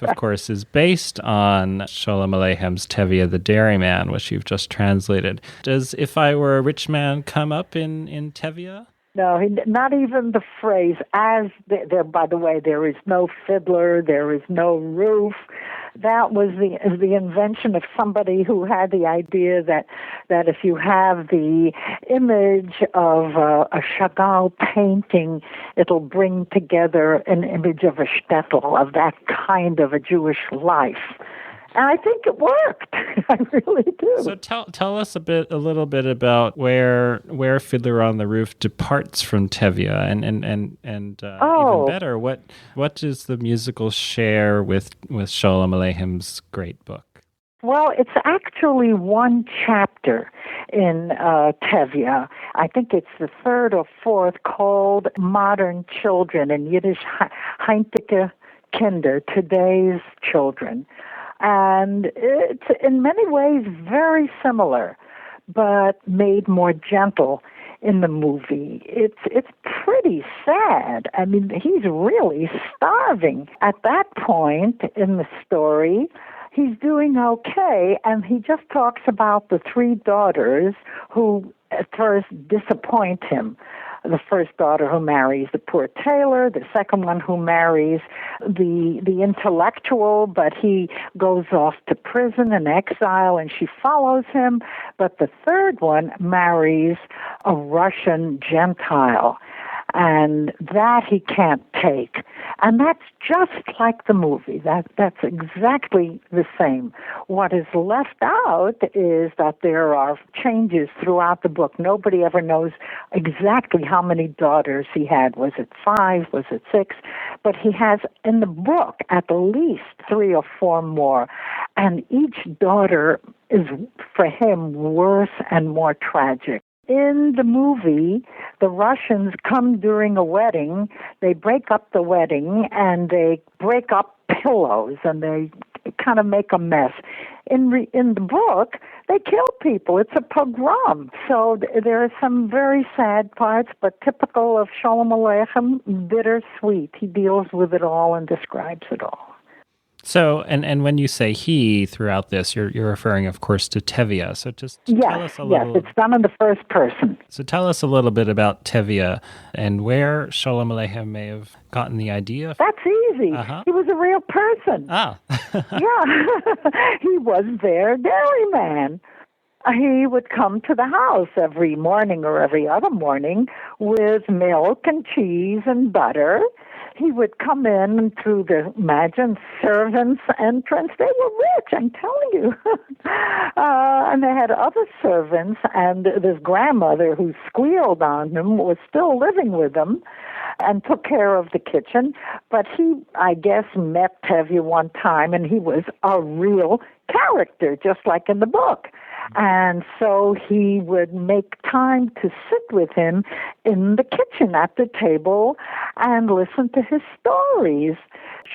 of course, is based on Sholem Aleichem's Tevye the Dairyman, which you've just translated. Does "If I Were a Rich Man" come up in Tevye? No, not even the phrase. There, by the way, there is no fiddler, there is no roof. That was the invention of somebody who had the idea that if you have the image of a Chagall painting, it'll bring together an image of a shtetl, of that kind of a Jewish life. And I think it worked. I really do. So tell us a little bit about where Fiddler on the Roof departs from Tevye, and even better, what does the musical share with Sholem Aleichem's great book? Well, it's actually one chapter in Tevye. I think it's the third or fourth, called "Modern Children," in Yiddish, Heintige Kinder, today's children. And it's in many ways very similar, but made more gentle in the movie. It's pretty sad. I mean, he's really starving. At that point in the story, he's doing okay, and he just talks about the three daughters who at first disappoint him. The first daughter who marries the poor tailor, the second one who marries the intellectual, but he goes off to prison and exile, and she follows him. But the third one marries a Russian Gentile, and that he can't take. And that's just like the movie. That's exactly the same. What is left out is that there are changes throughout the book. Nobody ever knows exactly how many daughters he had. Was it 5? Was it 6? But he has in the book at least 3 or 4 more. And each daughter is, for him, worse and more tragic. In the movie, the Russians come during a wedding, they break up the wedding, and they break up pillows, and they kind of make a mess. In the book, they kill people. It's a pogrom. So there are some very sad parts, but typical of Sholem Aleichem, bittersweet. He deals with it all and describes it all. So, and when you say he throughout this, you're referring, of course, to Tevye. So just tell us a little. Yes, it's done in the first person. So tell us a little bit about Tevye and where Sholem Aleichem may have gotten the idea. That's easy. Uh-huh. He was a real person. Ah. Yeah. He was their dairyman. He would come to the house every morning or every other morning with milk and cheese and butter. He would come in through the servants' entrance. They were rich, I'm telling you. And they had other servants, and this grandmother who squealed on him was still living with them and took care of the kitchen. But he, I guess, met Tevye one time, and he was a real character, just like in the book. And so he would make time to sit with him in the kitchen at the table and listen to his stories.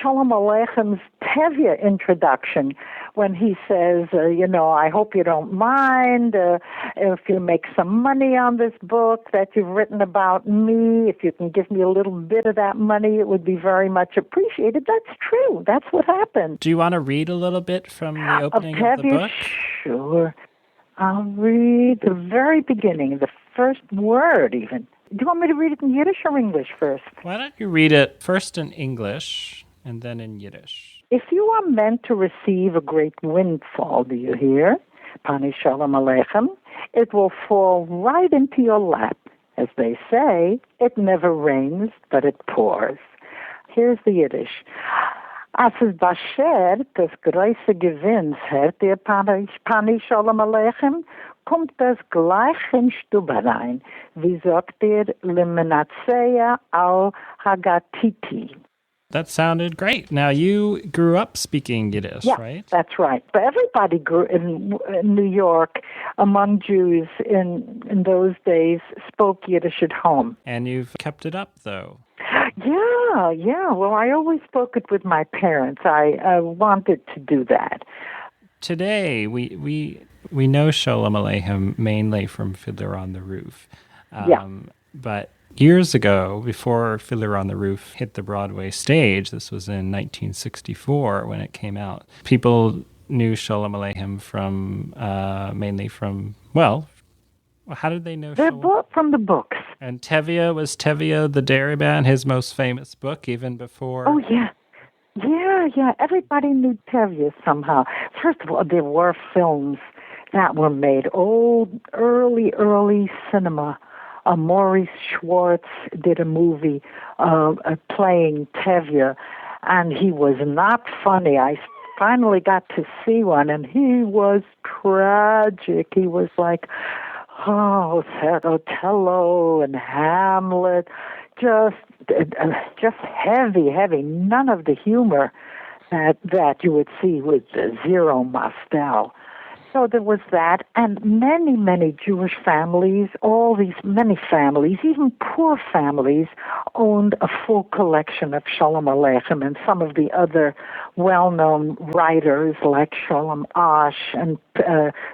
Sholem Aleichem's Tevye introduction, when he says, I hope you don't mind if you make some money on this book that you've written about me. If you can give me a little bit of that money, it would be very much appreciated. That's true. That's what happened. Do you want to read a little bit from the opening of the book? Sure. I'll read the very beginning, the first word even. Do you want me to read it in Yiddish or English first? Why don't you read it first in English and then in Yiddish? If you are meant to receive a great windfall, do you hear? Pani Sholem Aleichem, it will fall right into your lap. As they say, it never rains, but it pours. Here's the Yiddish. Als es beschert das größte Gewinns, hört ihr Pani Sholem Aleichem, kommt das gleich in Stube rein. Wie sagt ihr, Limenacea al Hagatiti? That sounded great. Now, you grew up speaking Yiddish, right? That's right. But everybody grew in New York, among Jews in those days, spoke Yiddish at home. And you've kept it up, though. Yeah. Well, I always spoke it with my parents. I wanted to do that. Today, we know Sholem Aleichem mainly from Fiddler on the Roof. But years ago, before Fiddler on the Roof hit the Broadway stage, this was in 1964 when it came out, people knew Sholem Aleichem mainly from, well, how did they know Sholem? From the books. And was Tevye the Dairyman his most famous book even before? Oh, yeah. Yeah. Everybody knew Tevye somehow. First of all, there were films that were made. Old, early cinema. Maurice Schwartz did a movie playing Tevye, and he was not funny. I finally got to see one, and he was tragic. He was like, Othello and Hamlet, just heavy. None of the humor that you would see with Zero Mostel. So there was that, and many Jewish families, many families, even poor families, owned a full collection of Sholem Aleichem and some of the other well-known writers like Sholem Asch and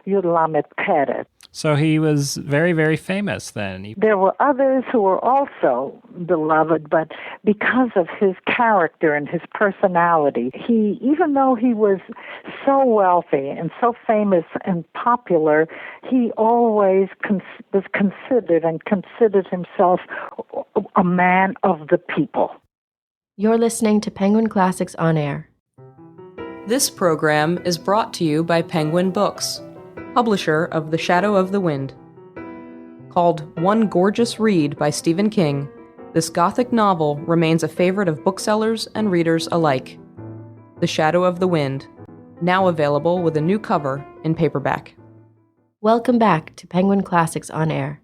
Yudlamet Peret. So he was very, very famous then. There were others who were also beloved, but because of his character and his personality, even though he was so wealthy and so famous and popular, he always was considered himself a man of the people. You're listening to Penguin Classics On Air. This program is brought to you by Penguin Books, publisher of The Shadow of the Wind. Called One Gorgeous Read by Stephen King, this Gothic novel remains a favorite of booksellers and readers alike. The Shadow of the Wind, now available with a new cover in paperback. Welcome back to Penguin Classics On Air.